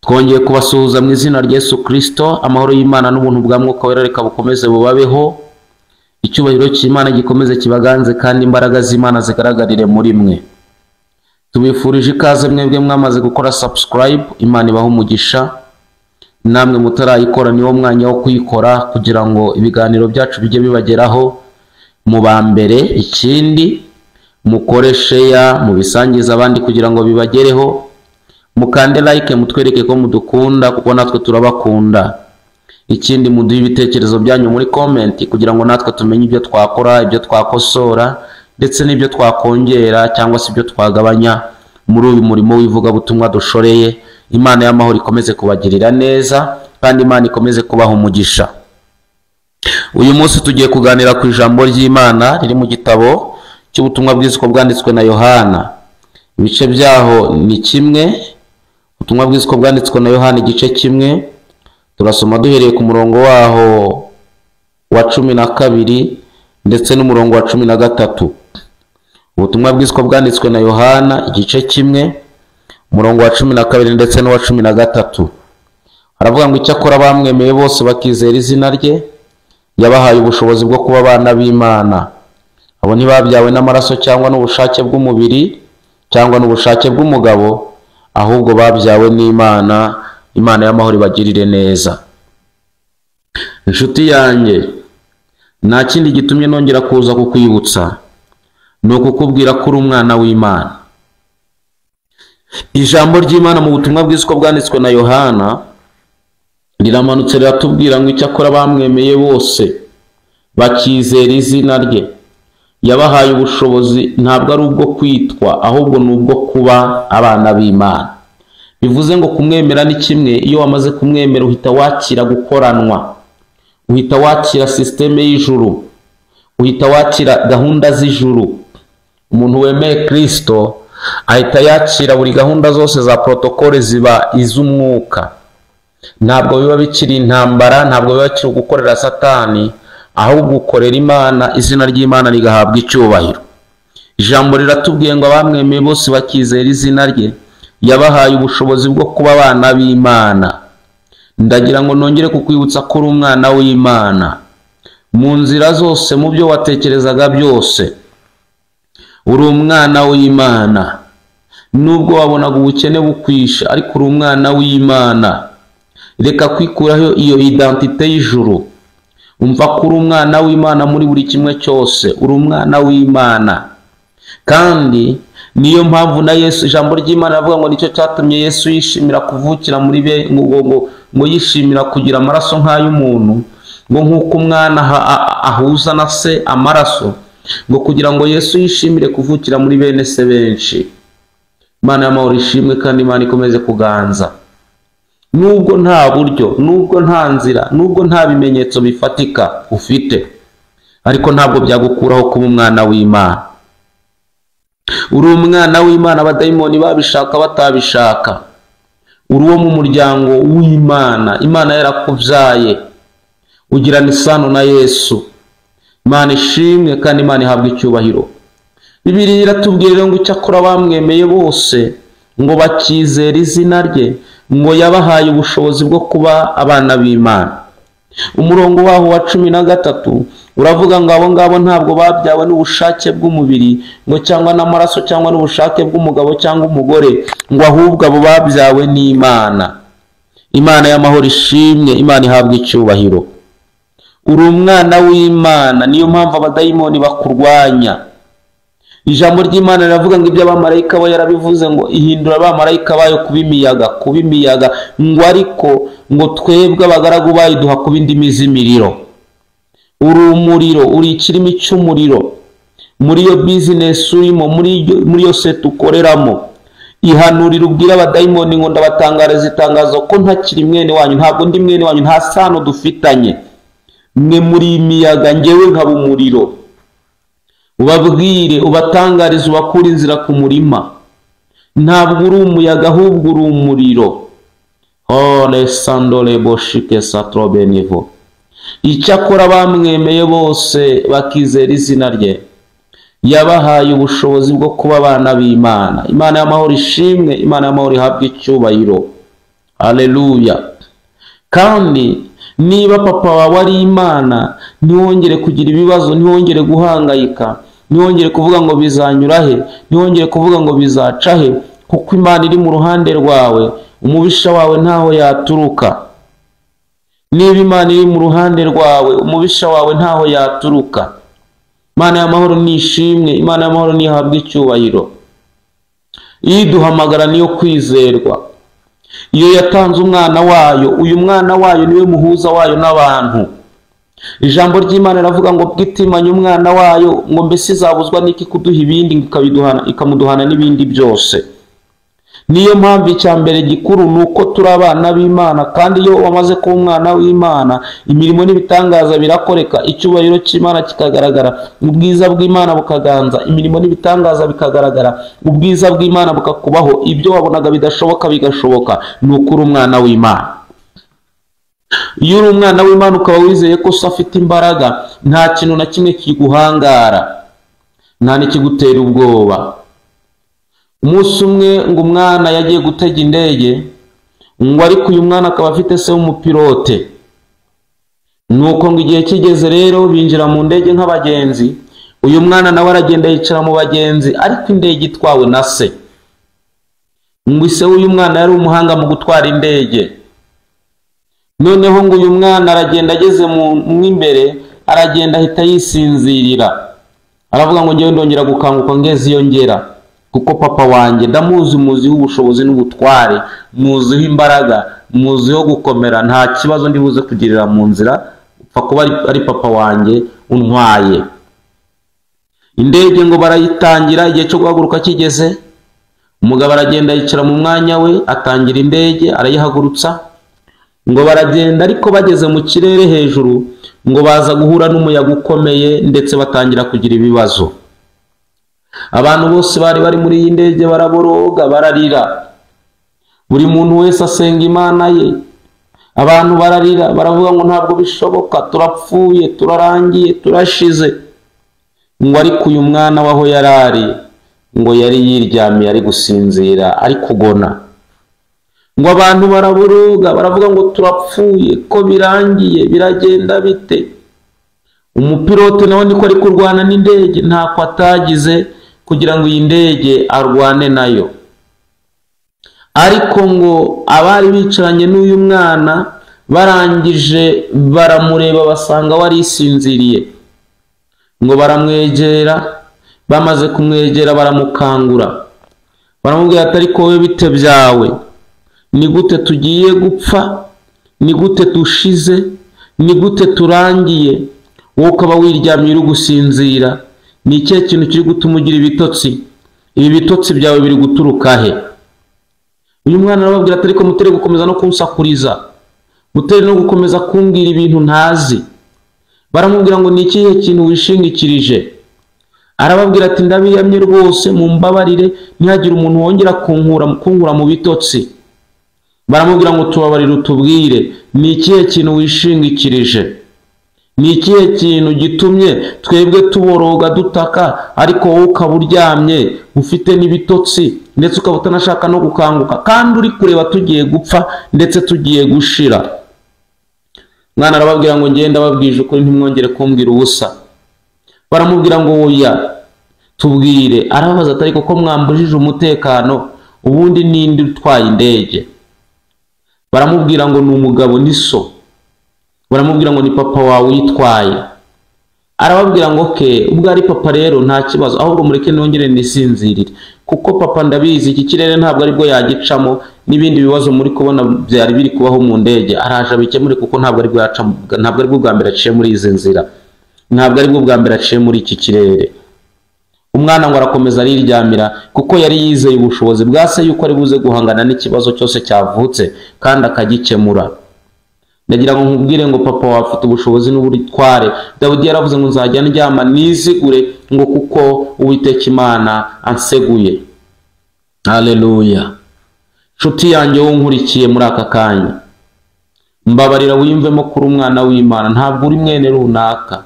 Twongeye kubasuhuza mu izina rya Yesu Kristo. Amahoro y'Imana n'ubuntu bwa Mwuka Wera reka bukomeze bubabeho. Icyubahiro cy'Imana gikomeze kibaganze kandi imbaraga z'Imana zigaragarire muri mwe. Tubifurije ikaze mwebwe mwamaze gukora subscribe. Imana ibahe umugisha. Namwe mutarayikora niwo mwanya wo kuyikora kugira ngo ibiganiro byacu bijye bibageraho mu ba mbere. Ikindi mukore share, mubisangiza abandi kugira ngo bibagereho. Mukande like, mutwereke ko mudukunda kuko natwe turabakunda. Ikindi muduhe ibitekerezo byanyu muri comment kugira ngo natwe tumenye ibyo twakora, ibyo twakosora ndetse n'ibyo twakongera cyangwa se ibyo twagabanya muri uyu murimo w'ivuga butumwa dushoreye. Imana y'amahoro ikomeze kubagirira neza kandi Imana ikomeze kubaha umugisha. Uyu munsi tugiye kuganira ku ijambo ry'Imana riri mu gitabo cy'ubutumwa bw'Yesu bwanditswe na Yohana. Ibice byaho ni kimwe. Ubutumwa bw'Yesu bwanditswe na Yohana igice kimwe. Turasoma duhereye ku murongo waho wa 12 ndetse n'umurongo wa 13. Ubutumwa bw'Yesu bwanditswe na Yohana igice kimwe, umurongo wa 12 ndetse n'uwa 13. Haravuga ngo icyakora bamwemeye bose bakizera izina rye, yabahaye ubushobozi bwo kuba abana b'Imana. Abo ntibabyawe n'amaraso cyangwa n'ubushake bw'umubiri cyangwa n'ubushake bw'umugabo, ahubwo babyawe n'Imana. Imana y'amahoro ibagirire neza. Inshuti yanjye, nta kindi gitumye nongera kuza kukwibutsa no kukubwira ko uri umwana w'Imana. Ijambo ry'Imana mu butumwa bw'Yesu bwanditswe na Yohana riramanutse riratubwira ngo icyakora bamwemeye bose bakizera izina rye, yabahaye ubushobozi ntabwo ari ubwo kwitwa ahubwo ni ubwo kuba abana b'Imana. Bivuze ngo kumwemera ni kimwe. Iyo wamaze kumwemera uhita wakira gukoranwa, uhita wakira systeme y'ijuru, uhita wakira gahunda z'ijuru. Umuntu wemeye Kristo ahita yakira buri gahunda zose za protokole ziba iz'umwuka. Ntabwo biba bikiri intambara, ntabwo biba bikiri gukorera Satani, ahubwo ukorera Imana, izina ry'Imana rigahabwa icyubahiro. Ijambo riratubwiye ngo abamwemeye bose bakizera izina rye, yabahaye ubushobozi bwo kuba abana b'Imana. Ndagira ngo nongere kukwibutsa ko uri umwana w'Imana mu nzira zose, mu byo watekerezaga byose. Uri umwana w'Imana. Nubwo wabonaga ubukene bukwisha, ariko uri umwana w'Imana. Reka kwikuraho iyo identite y'ijuru. Umva ko uri umwana w'Imana muri buri kimwe cyose. Uri umwana w'Imana. Kandi niyo mpamvu na Yesu, ijambo ry'Imana avuga ngo nicyo cyatumye Yesu yishimira kuvukira muri be, ngo yishimira kugira amaraso nk'ay'umuntu, ngo nk'uko umwana ahuza na se amaraso, ngo kugira ngo Yesu yishimire kuvukira muri bene se benshi. Imana y'amahoro ishimwe kandi Imana ikomeze kuganza. Nubwo nta buryo, nubwo nta nzira, nubwo nta bimenyetso bifatika ufite, ariko ntabwo byagukuraho kuba umwana w'Imana. Uri umwana w'Imana, abadayimoni babishaka batabishaka. Uri wo mu muryango w'Imana. Imana yarakubyaye, ugirana isano na Yesu. Imana ishimwe kandi Imana ihabwa icyubahiro. Bibiliya iratubwira ngo icyakora bamwemeye bose ngo bakizera izina rye, ngo yabahaye ubushobozi bwo kuba abana b'Imana. Umurongo waho wa 13 uravuga ngo abo ngabo ntabwo babyawe n'ubushake bw'umubiri ngo cyangwa n'amaraso cyangwa n'ubushake bw'umugabo cyangwa umugore, ngo ahubwo abo babyawe n'Imana. Imana y'amahoro ishimwe, Imana ihabwa icyubahiro. Uri umwana w'Imana, niyo mpamvu abadayimoni bakurwanya. Ijambo ry'Imana riravuga ngo ibyo abamarayika bo yarabivuze ngo ihindura abamarayika bayo kuba imiyaga, ngo ariko ngo twebwe abagaragu bayo duha kuba indimi z'imiriro. Uri umuriro, uri ikirimi cy'umuriro muri iyo business urimo, muri yo set ukoreramo. Ihanurira ubwira abadayimoni ngo ndabatangariza itangazo ko ntakiri mwene wanyu, ntabwo ndi mwene wanyu, nta sano dufitanye. Mwe muri imiyaga, ngewe nkaba umuriro. Ubabwire, ubatangariza, ubakura inzira ku murima. Ntabwo uri umuyaga ahubwo uri umuriro. Ole sandole boshike satrobenivo. Icyakora bamwemeye bose bakizera izina rye, yabahaye ubushobozi bwo kuba abana b'Imana. Imana y'amahoro ishimwe, Imana y'amahoro ihabwa icyubahiro. Haleluya. Kandi niba papa wawe ari Imana, ntiwongere kugira ibibazo, ntiwongere guhangayika, ntiwongere kuvuga ngo bizanyura he, ntiwongere kuvuga ngo bizaca he, kuko Imana iri mu ruhande rwawe, umubisha wawe ntaho yaturuka. Niba Imana iri mu ruhande rwawe, umubisha wawe ntaho yaturuka. Imana y'amahoro nishimwe, Imana y'amahoro nihabwe icyubahiro. Iduhamagara niyo kwizerwa. Iyo yatanze umwana wayo, uyu mwana wayo niwe muhuza wayo n'abantu. Ijambo ry'Imana riravuga ngo bwitimanye umwana wayo, ngo mbese izabuzwa n'iki kuduha ibindi, ikamuduhana n'ibindi byose. Niyo mpamvu icyambere gikuru nuko turi abana b'Imana, kandi iyo wamaze kuba umwana w'Imana, imirimo n'ibitangaza birakoreka, icyubahiro cy'Imana kikagaragara, ubwiza bw'Imana bukaganza, imirimo n'ibitangaza bikagaragara, ubwiza bw'Imana bukakubaho, ibyo wabonaga bidashoboka bigashoboka. Nuko uri umwana w'Imana. Iyo uri umwana w'Imana ukaba wizeye ko so afite imbaraga, nta kintu na kimwe kiguhangara, nta n'ikigutera ubwoba. Umunsi umwe ngo umwana yagiye gutega indege, ngo ariko uyu mwana akaba afite se w'umupilote. Nuko ngo igihe kigeze rero binjira mu ndege nk'abagenzi, uyu mwana nawe aragenda yicara mu bagenzi, ariko indege itwawe na se. Ngo ise w'uyu mwana yari umuhanga mu gutwara indege. Noneho ngo uyu mwana aragenda ageze mu imbere, aragenda ahita yisinzirira. Aravuga ngo ngewe ndongera gukanguka ngeze iyo ngera, kuko papa wanjye ndamuzi, muziho ubushobozi n'ubutware, muziho imbaraga, muziho gukomera, nta kibazo ndibuze kugirira mu nzira, upfa kuba ari papa wanjye untwaye. Indege ngo barayitangira, igihe cyo guhaguruka kigeze, umugabo aragenda yicara mu mwanya we, atangira indege, arayihagurutsa. Ngo baragenda, ariko bageze mu kirere hejuru, ngo baza guhura n'umuyaga ukomeye, ndetse batangira kugira ibibazo. Abantu bose bari muri iyi ndege baraboroga, bararira. Buri muntu wese asenga Imana ye. Abantu bararira, baravuga ngo ntabwo bishoboka, turapfuye, turarangiye, turashize. Ngo ariko uyu mwana waho yarari, ngo yari yiryamiye ari gusinzira, ari kugona. Ngo abantu baraboroga, baravuga ngo turapfuye, ko birangiye, biragenda bite? Umupilote nawe niko ari kurwana n'indege, ntako atagize kugira ngo iyi ndege arwane nayo. Ariko ngo abari bicaranye n'uyu mwana barangije baramureba, basanga wari isinziriye. Ngo baramwegera, bamaze kumwegera baramukangura, baramubwira ati ariko wowe bite byawe? Ni gute tugiye gupfa? Ni gute dushize? Ni gute turangiye? Wowe ukaba wiryamye uri gusinzira? Ni ikihe kintu kiri gutuma ugira ibitotsi? Ibi bitotsi byawe biri guturuka he? Uyu mwana arababwira ati ariko mutere gukomeza no kunsakuriza, mutere no gukomeza kumbwira ibintu ntazi. Baramubwira ngo ni ikihe kintu wishingikirije? Arababwira ati ndabiyamye rwose, mumbabarire, ntihagire umuntu wongera kunkura mu bitotsi. Baramubwira ngo tubabarire utubwire, ni ikihe kintu wishingikirije? Ni ikihe kintu gitumye twebwe tuboroga dutaka, ariko wowe ukaba uryamye ufite n'ibitotsi, ndetse ukaba utanashaka no gukanguka, kandi uri kureba tugiye gupfa ndetse tugiye gushira? Mwana arababwira ngo ngenda babwije ukuri, ntimwongere kumbwira ubusa. Baramubwira ngo oya, tubwire. Arababaza ati ariko ko mwambujije umutekano, ubundi ninde utwaye indege? Baramubwira ngo ni umugabo, ni so. Baramubwira ngo ni papa wawe uyitwaye. Arababwira ngo okay, ubwo ari papa rero nta kibazo, ahubwo mureke nongere nisinzirire, kuko papa ndabizi iki kirere ntabwo aribwo yagicamo, n'ibindi bibazo muri kubona byari biri kubaho mu ndege araje abikemure, kuko ntabwo aribwo yacamo, ntabwo aribwo bwa mbere aciye muri izi nzira, ntabwo aribwo bwa mbere aciye muri iki kirere. Umwana ngo arakomeza ariryamira, kuko yari yizeye ubushobozi bwa se yuko ari buze guhangana n'ikibazo cyose cyavutse kandi akagikemura. Ndagira ngo nkubwire ngo papa wawe afite ubushobozi n'ubutware. Dawidi yaravuze ngo nzajya ndyama nizigure, ngo kuko Uwiteka Imana anseguye. Haleluya. Nshuti yanjye wonkurikiye muri aka kanya, mbabarira wiyumvemo kuri umwana w'Imana, ntabwo uri mwene runaka,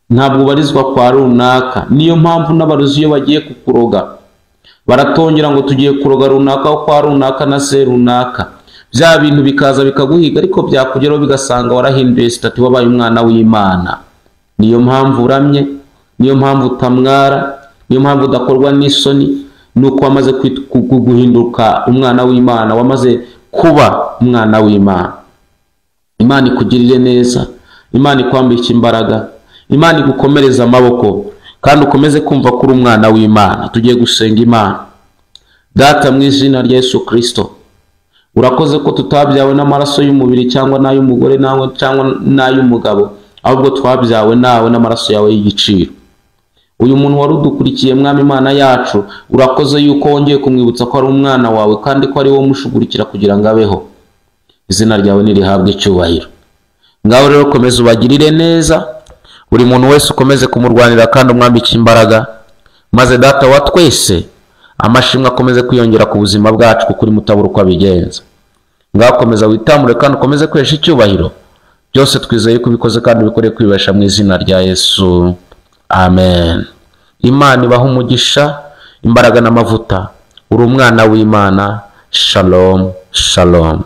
ntabwo ubarizwa kwa runaka. Niyo mpamvu n'abaruzi iyo bagiye kukuroga baratongera ngo tugiye kuroga runaka kwa runaka na se runaka. bya bintu bikaza bikaguhiga, ariko byakugeraho bigasanga warahinduye sitati, wabaye umwana w'Imana. Niyo mpamvu uramye, niyo mpamvu utamwara, niyo mpamvu udakorwa n'isoni, nuko wamaze guhinduka umwana w'Imana, wamaze kuba umwana w'Imana. Imana ikugirire neza, Imana ikwambike imbaraga, Imana igukomereza amaboko, kandi ukomeze kumva ko uri umwana w'Imana. Tugiye gusenga Imana. Data, mu izina rya Yesu Kristo, urakoze ko tutabyawe n'amaraso y'umubiri cyangwa n'ay'umugore nawe cyangwa n'ay'umugabo, ahubwo twabyawe nawe n'amaraso yawe y'igiciro. Uyu muntu wari udukurikiye, Mwami Imana yacu, urakoze yuko wongeye kumwibutsa ko ari umwana wawe kandi ko ari wowe umushugurikira kugira ngo abeho. Izina ryawe nirihabwe icyubahiro. Ngaho rero komeza ubagirire neza, buri muntu wese ukomeze kumurwanira kandi umwambike imbaraga, maze Data wa twese amashimwe akomeze kwiyongera ku buzima bwacu, kuko uri mutabura uko abigenza. Ngaho komeza witamure kandi ukomeze kwesha icyubahiro. Byose twizeye ko ubikoze kandi ubikoreye kwibesha mu izina rya Yesu. Amen. Imana ibaha umugisha, imbaraga n'amavuta. Uri umwana w'Imana. Shalom, shalom.